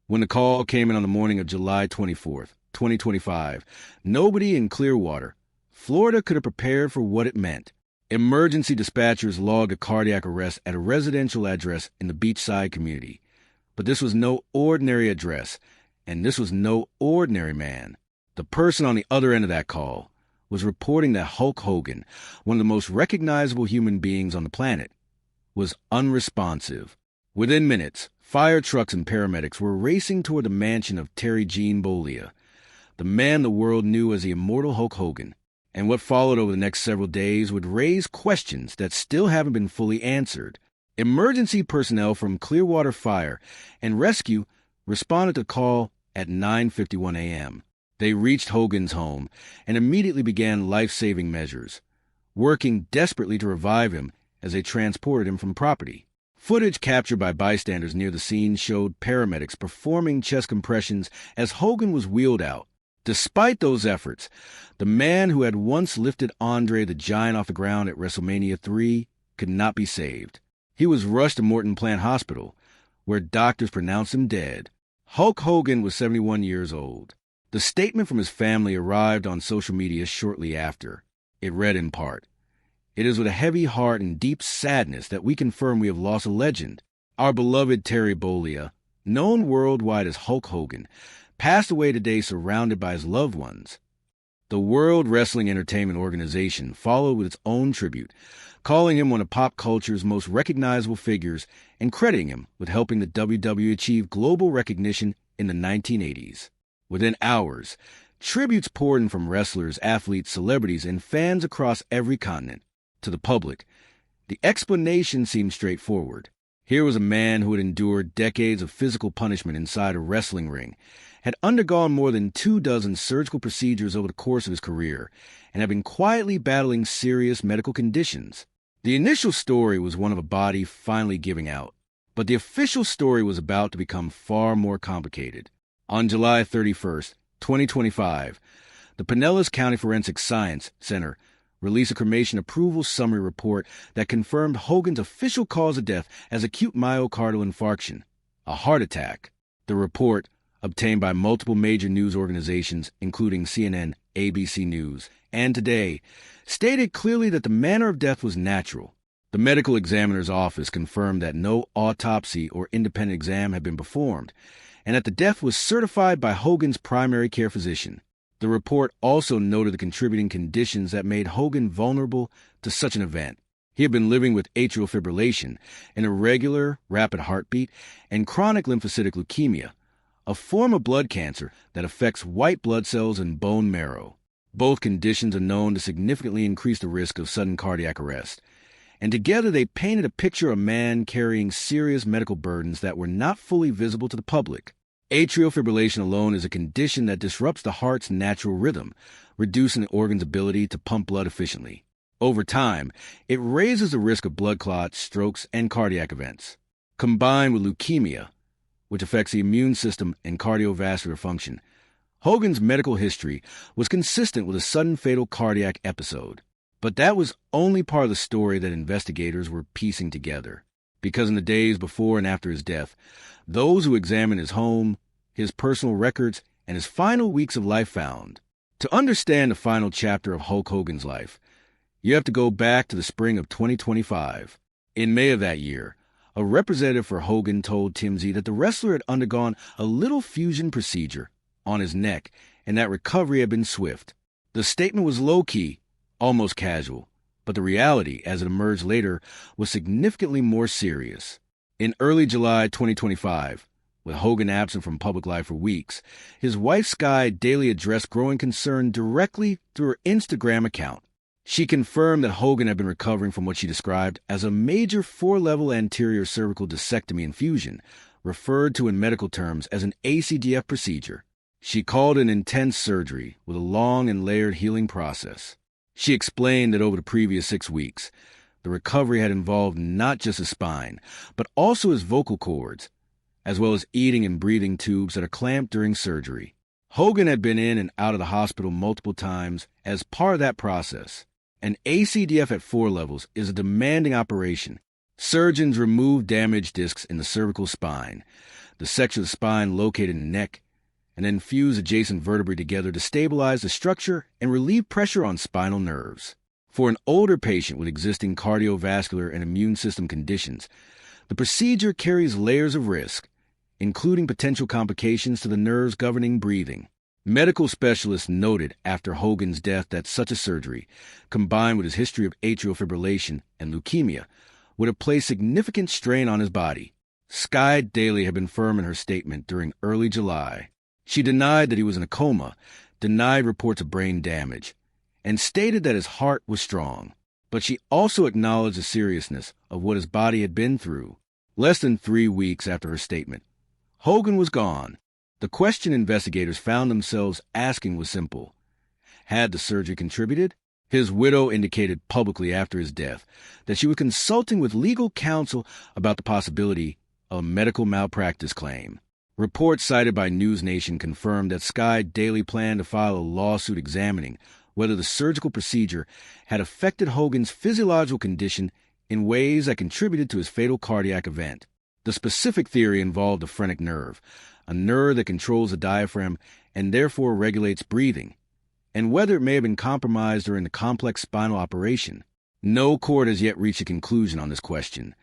When the call came in on the morning of July 24th, 2025, nobody in Clearwater, Florida could have prepared for what it meant. Emergency dispatchers logged a cardiac arrest at a residential address in the beachside community. But this was no ordinary address, and this was no ordinary man. The person on the other end of that call was reporting that Hulk Hogan, one of the most recognizable human beings on the planet, was unresponsive. Within minutes, fire trucks and paramedics were racing toward the mansion of Terry Gene Bollea, the man the world knew as the immortal Hulk Hogan. And what followed over the next several days would raise questions that still haven't been fully answered. Emergency personnel from Clearwater Fire and Rescue responded to the call at 9:51 a.m. They reached Hogan's home and immediately began life-saving measures, working desperately to revive him as they transported him from property. Footage captured by bystanders near the scene showed paramedics performing chest compressions as Hogan was wheeled out. Despite those efforts, the man who had once lifted Andre the Giant off the ground at WrestleMania 3 could not be saved. He was rushed to Morton Plant Hospital, where doctors pronounced him dead. Hulk Hogan was 71 years old. The statement from his family arrived on social media shortly after. It read in part, "It is with a heavy heart and deep sadness that we confirm we have lost a legend. Our beloved Terry Bollea, known worldwide as Hulk Hogan, passed away today surrounded by his loved ones." The World Wrestling Entertainment Organization followed with its own tribute, calling him one of pop culture's most recognizable figures and crediting him with helping the WWE achieve global recognition in the 1980s. Within hours, tributes poured in from wrestlers, athletes, celebrities, and fans across every continent. To the public, the explanation seemed straightforward. Here was a man who had endured decades of physical punishment inside a wrestling ring, had undergone more than 24 surgical procedures over the course of his career, and had been quietly battling serious medical conditions. The initial story was one of a body finally giving out, but the official story was about to become far more complicated. On July 31st, 2025, the Pinellas County Forensic Science Center released a cremation approval summary report that confirmed Hogan's official cause of death as acute myocardial infarction, a heart attack. The report, obtained by multiple major news organizations, including CNN, ABC News, and Today, stated clearly that the manner of death was natural. The medical examiner's office confirmed that no autopsy or independent exam had been performed, and that the death was certified by Hogan's primary care physician. The report also noted the contributing conditions that made Hogan vulnerable to such an event. He had been living with atrial fibrillation, an irregular, rapid heartbeat, and chronic lymphocytic leukemia, a form of blood cancer that affects white blood cells and bone marrow. Both conditions are known to significantly increase the risk of sudden cardiac arrest, and together they painted a picture of a man carrying serious medical burdens that were not fully visible to the public. Atrial fibrillation alone is a condition that disrupts the heart's natural rhythm, reducing the organ's ability to pump blood efficiently. Over time, it raises the risk of blood clots, strokes, and cardiac events. Combined with leukemia, which affects the immune system and cardiovascular function, Hogan's medical history was consistent with a sudden fatal cardiac episode. But that was only part of the story that investigators were piecing together, because in the days before and after his death, those who examined his home, his personal records, and his final weeks of life found. To understand the final chapter of Hulk Hogan's life, you have to go back to the spring of 2025. In May of that year, a representative for Hogan told TMZ that the wrestler had undergone a little fusion procedure on his neck and that recovery had been swift. The statement was low-key, almost casual, but the reality, as it emerged later, was significantly more serious. In early July 2025, with Hogan absent from public life for weeks, his wife Sky daily addressed growing concern directly through her Instagram account. She confirmed that Hogan had been recovering from what she described as a major 4-level anterior cervical discectomy infusion, referred to in medical terms as an ACDF procedure. She called it an intense surgery with a long and layered healing process. She explained that over the previous 6 weeks, the recovery had involved not just his spine, but also his vocal cords, as well as eating and breathing tubes that are clamped during surgery. Hogan had been in and out of the hospital multiple times as part of that process. An ACDF at 4 levels is a demanding operation. Surgeons remove damaged discs in the cervical spine. the section of the spine located in the neck, and then fuse adjacent vertebrae together to stabilize the structure and relieve pressure on spinal nerves. For an older patient with existing cardiovascular and immune system conditions, the procedure carries layers of risk, including potential complications to the nerves governing breathing. Medical specialists noted after Hogan's death that such a surgery, combined with his history of atrial fibrillation and leukemia, would have placed significant strain on his body. Skye Daly had been firm in her statement during early July. She denied that he was in a coma, denied reports of brain damage, and stated that his heart was strong. But she also acknowledged the seriousness of what his body had been through. Less than 3 weeks after her statement, Hogan was gone. The question investigators found themselves asking was simple. Had the surgery contributed? His widow indicated publicly after his death that she was consulting with legal counsel about the possibility of a medical malpractice claim. Reports cited by News Nation confirmed that Skye Daly planned to file a lawsuit examining whether the surgical procedure had affected Hogan's physiological condition in ways that contributed to his fatal cardiac event. The specific theory involved the phrenic nerve, a nerve that controls the diaphragm and therefore regulates breathing, and whether it may have been compromised during the complex spinal operation. No court has yet reached a conclusion on this question,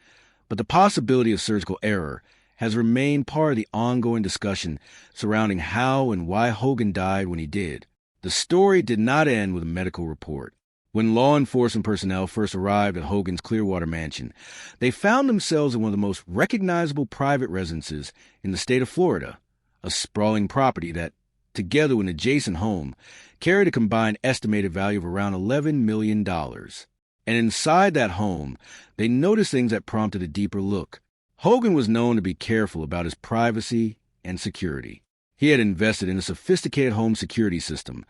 but the possibility of surgical error has remained part of the ongoing discussion surrounding how and why Hogan died when he did. The story did not end with a medical report. When law enforcement personnel first arrived at Hogan's Clearwater mansion, they found themselves in one of the most recognizable private residences in the state of Florida, a sprawling property that, together with an adjacent home, carried a combined estimated value of around $11 million. And inside that home, they noticed things that prompted a deeper look. Hogan was known to be careful about his privacy and security. He had invested in a sophisticated home security system,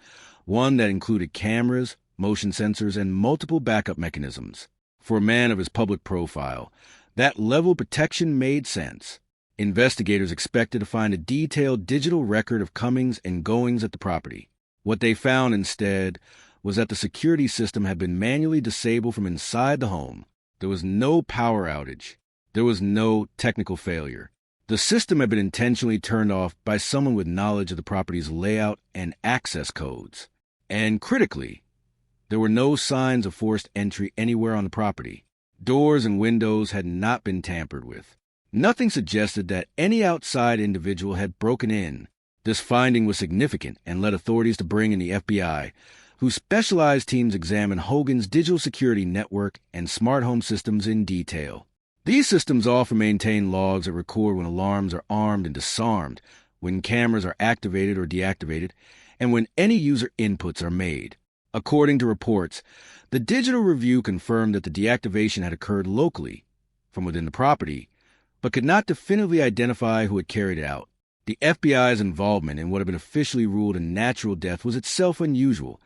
one that included cameras, motion sensors, and multiple backup mechanisms. For a man of his public profile, that level of protection made sense. Investigators expected to find a detailed digital record of comings and goings at the property. What they found instead was that the security system had been manually disabled from inside the home. There was no power outage. There was no technical failure. The system had been intentionally turned off by someone with knowledge of the property's layout and access codes. And critically, there were no signs of forced entry anywhere on the property. Doors and windows had not been tampered with. Nothing suggested that any outside individual had broken in. This finding was significant and led authorities to bring in the FBI, whose specialized teams examined Hogan's digital security network and smart home systems in detail. These systems often maintain logs that record when alarms are armed and disarmed, when cameras are activated or deactivated, and when any user inputs are made. According to reports, the digital review confirmed that the deactivation had occurred locally, from within the property, but could not definitively identify who had carried it out. The FBI's involvement in what had been officially ruled a natural death was itself unusual,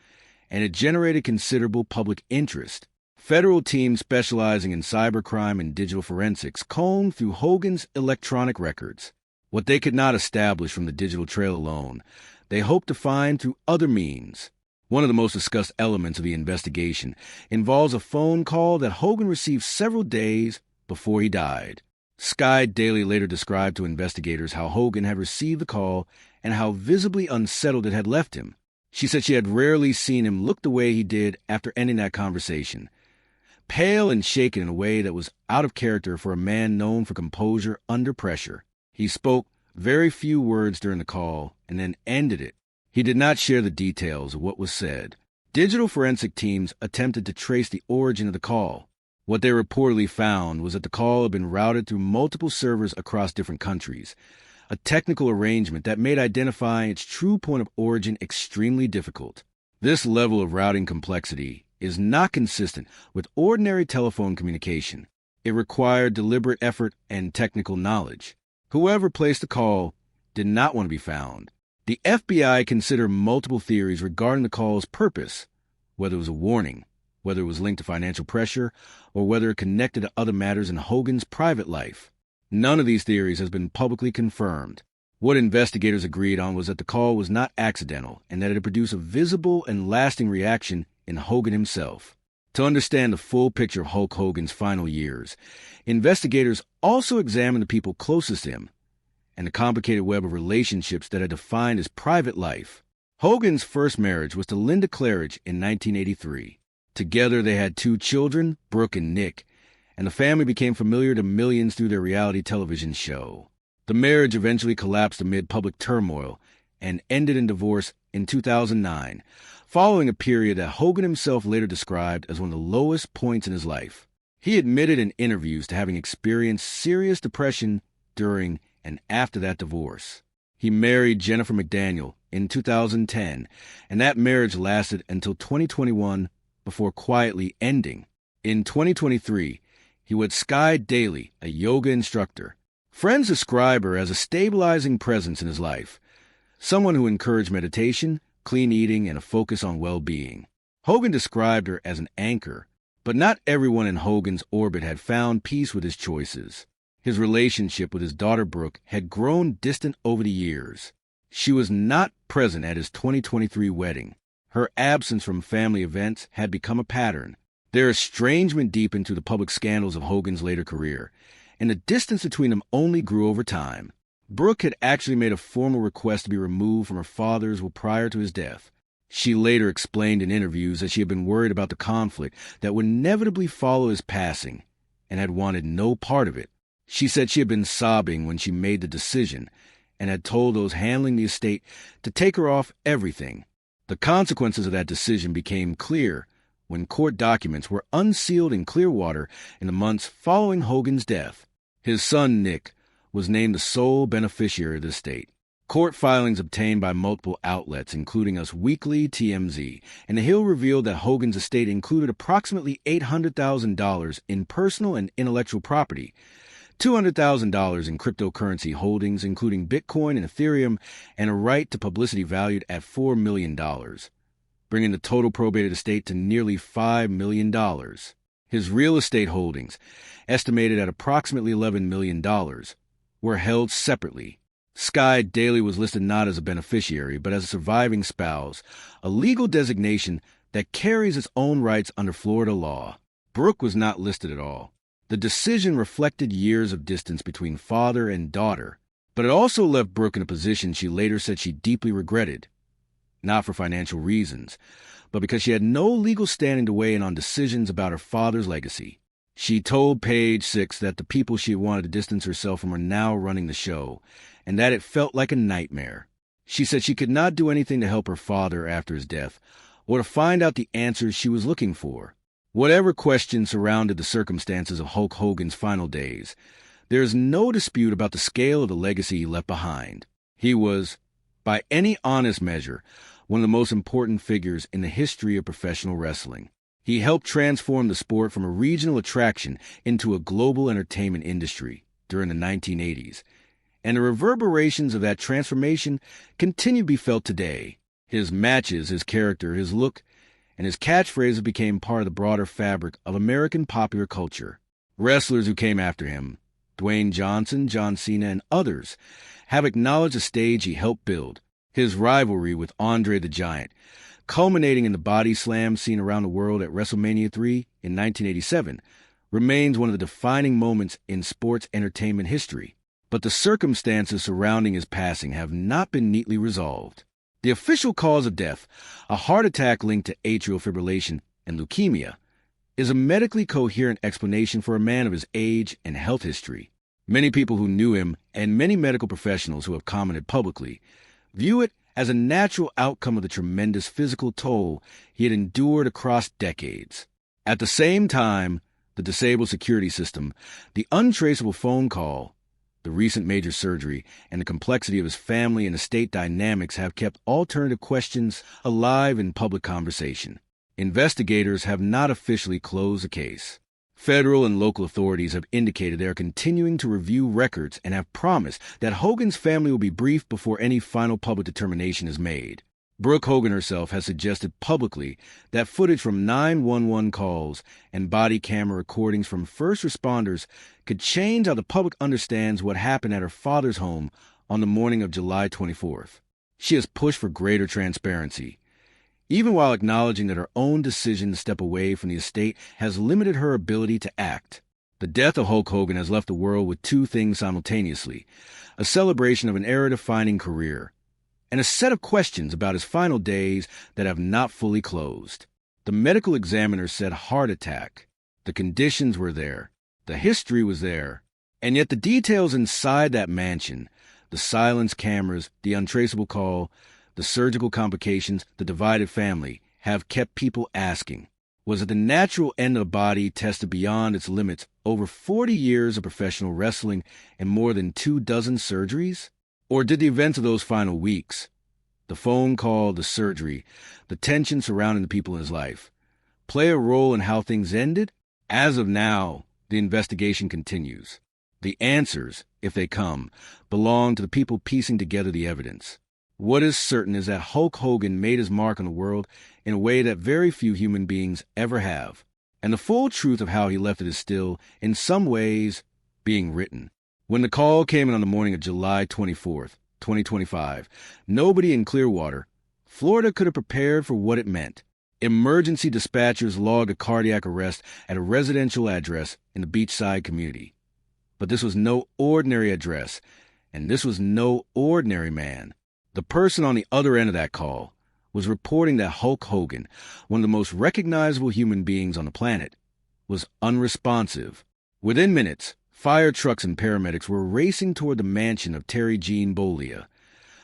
and it generated considerable public interest. Federal teams specializing in cybercrime and digital forensics combed through Hogan's electronic records. What they could not establish from the digital trail alone, they hoped to find through other means. One of the most discussed elements of the investigation involves a phone call that Hogan received several days before he died. Skye Daly later described to investigators how Hogan had received the call and how visibly unsettled it had left him. She said she had rarely seen him look the way he did after ending that conversation, pale and shaken in a way that was out of character for a man known for composure under pressure. He spoke very few words during the call and then ended it. He did not share the details of what was said. Digital forensic teams attempted to trace the origin of the call. What they reportedly found was that the call had been routed through multiple servers across different countries, a technical arrangement that made identifying its true point of origin extremely difficult. This level of routing complexity is not consistent with ordinary telephone communication. It required deliberate effort and technical knowledge. Whoever placed the call did not want to be found. The FBI considered multiple theories regarding the call's purpose, whether it was a warning, whether it was linked to financial pressure, or whether it connected to other matters in Hogan's private life. None of these theories has been publicly confirmed. What investigators agreed on was that the call was not accidental and that it had produced a visible and lasting reaction in Hogan himself. To understand the full picture of Hulk Hogan's final years, investigators also examined the people closest to him and the complicated web of relationships that had defined his private life. Hogan's first marriage was to Linda Claridge in 1983. Together they had 2 children, Brooke and Nick, and the family became familiar to millions through their reality television show. The marriage eventually collapsed amid public turmoil and ended in divorce in 2009, following a period that Hogan himself later described as one of the lowest points in his life. He admitted in interviews to having experienced serious depression during and after that divorce. He married Jennifer McDaniel in 2010, and that marriage lasted until 2021 before quietly ending. In 2023, he was Sky Daily, a yoga instructor. Friends describe her as a stabilizing presence in his life, someone who encouraged meditation, clean eating, and a focus on well-being. Hogan described her as an anchor, but not everyone in Hogan's orbit had found peace with his choices. His relationship with his daughter Brooke had grown distant over the years. She was not present at his 2023 wedding. Her absence from family events had become a pattern. Their estrangement deepened through the public scandals of Hogan's later career, and the distance between them only grew over time. Brooke had actually made a formal request to be removed from her father's will prior to his death. She later explained in interviews that she had been worried about the conflict that would inevitably follow his passing and had wanted no part of it. She said she had been sobbing when she made the decision and had told those handling the estate to take her off everything. The consequences of that decision became clear when court documents were unsealed in Clearwater in the months following Hogan's death. His son, Nick, was named the sole beneficiary of the estate. Court filings obtained by multiple outlets, including Us Weekly, TMZ, and The Hill revealed that Hogan's estate included approximately $800,000 in personal and intellectual property, $200,000 in cryptocurrency holdings, including Bitcoin and Ethereum, and a right to publicity valued at $4 million, bringing the total probated estate to nearly $5 million. His real estate holdings, estimated at approximately $11 million, were held separately. Sky Daily was listed not as a beneficiary, but as a surviving spouse, a legal designation that carries its own rights under Florida law. Brooke was not listed at all. The decision reflected years of distance between father and daughter, but it also left Brooke in a position she later said she deeply regretted. Not for financial reasons, but because she had no legal standing to weigh in on decisions about her father's legacy. She told Page 6 that the people she wanted to distance herself from were now running the show, and that it felt like a nightmare. She said she could not do anything to help her father after his death, or to find out the answers she was looking for. Whatever questions surrounded the circumstances of Hulk Hogan's final days, there is no dispute about the scale of the legacy he left behind. He was, by any honest measure, one of the most important figures in the history of professional wrestling. He helped transform the sport from a regional attraction into a global entertainment industry during the 1980s, and the reverberations of that transformation continue to be felt today. His matches, his character, his look, and his catchphrases became part of the broader fabric of American popular culture. Wrestlers who came after him, Dwayne Johnson, John Cena, and others, have acknowledged the stage he helped build. His rivalry with Andre the Giant, culminating in the body slam seen around the world at WrestleMania 3 in 1987, remains one of the defining moments in sports entertainment history. But the circumstances surrounding his passing have not been neatly resolved. The official cause of death, a heart attack linked to atrial fibrillation and leukemia, is a medically coherent explanation for a man of his age and health history. Many people who knew him, and many medical professionals who have commented publicly, view it as a natural outcome of the tremendous physical toll he had endured across decades. At the same time, the disabled security system, the untraceable phone call, the recent major surgery, and the complexity of his family and estate dynamics have kept alternative questions alive in public conversation. Investigators have not officially closed the case. Federal and local authorities have indicated they are continuing to review records and have promised that Hogan's family will be briefed before any final public determination is made. Brooke Hogan herself has suggested publicly that footage from 911 calls and body camera recordings from first responders could change how the public understands what happened at her father's home on the morning of July 24th. She has pushed for greater transparency, even while acknowledging that her own decision to step away from the estate has limited her ability to act. The death of Hulk Hogan has left the world with two things simultaneously: a celebration of an era-defining career, and a set of questions about his final days that have not fully closed. The medical examiner said heart attack. The conditions were there. The history was there. And yet the details inside that mansion, the silenced cameras, the untraceable call, the surgical complications, the divided family, have kept people asking, was it the natural end of the body tested beyond its limits over 40 years of professional wrestling and more than 24 surgeries? Or did the events of those final weeks, the phone call, the surgery, the tension surrounding the people in his life, play a role in how things ended? As of now, the investigation continues. The answers, if they come, belong to the people piecing together the evidence. What is certain is that Hulk Hogan made his mark on the world in a way that very few human beings ever have. And the full truth of how he left it is still, in some ways, being written. When the call came in on the morning of July 24th, 2025, nobody in Clearwater, Florida could have prepared for what it meant. Emergency dispatchers logged a cardiac arrest at a residential address in the beachside community. But this was no ordinary address, and this was no ordinary man. The person on the other end of that call was reporting that Hulk Hogan, one of the most recognizable human beings on the planet, was unresponsive. Within minutes, fire trucks and paramedics were racing toward the mansion of Terry Gene Bollea,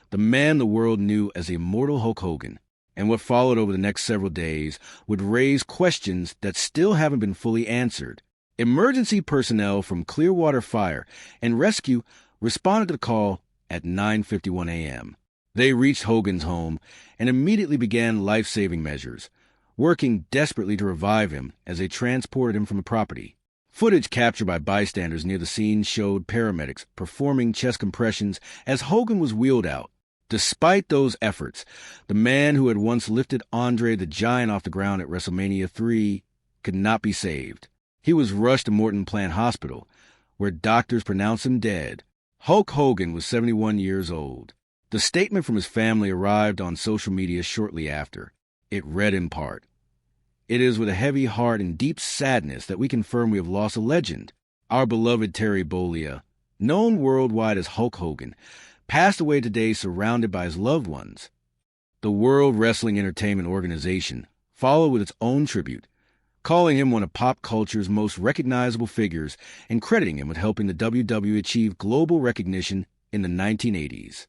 the man the world knew as the immortal Hulk Hogan. And what followed over the next several days would raise questions that still haven't been fully answered. Emergency personnel from Clearwater Fire and Rescue responded to the call at 9:51 a.m. They reached Hogan's home and immediately began life-saving measures, working desperately to revive him as they transported him from the property. Footage captured by bystanders near the scene showed paramedics performing chest compressions as Hogan was wheeled out. Despite those efforts, the man who had once lifted Andre the Giant off the ground at WrestleMania 3 could not be saved. He was rushed to Morton Plant Hospital, where doctors pronounced him dead. Hulk Hogan was 71 years old. The statement from his family arrived on social media shortly after. It read in part, "It is with a heavy heart and deep sadness that we confirm we have lost a legend. Our beloved Terry Bollea, known worldwide as Hulk Hogan, passed away today surrounded by his loved ones." The World Wrestling Entertainment Organization followed with its own tribute, calling him one of pop culture's most recognizable figures and crediting him with helping the WWE achieve global recognition in the 1980s.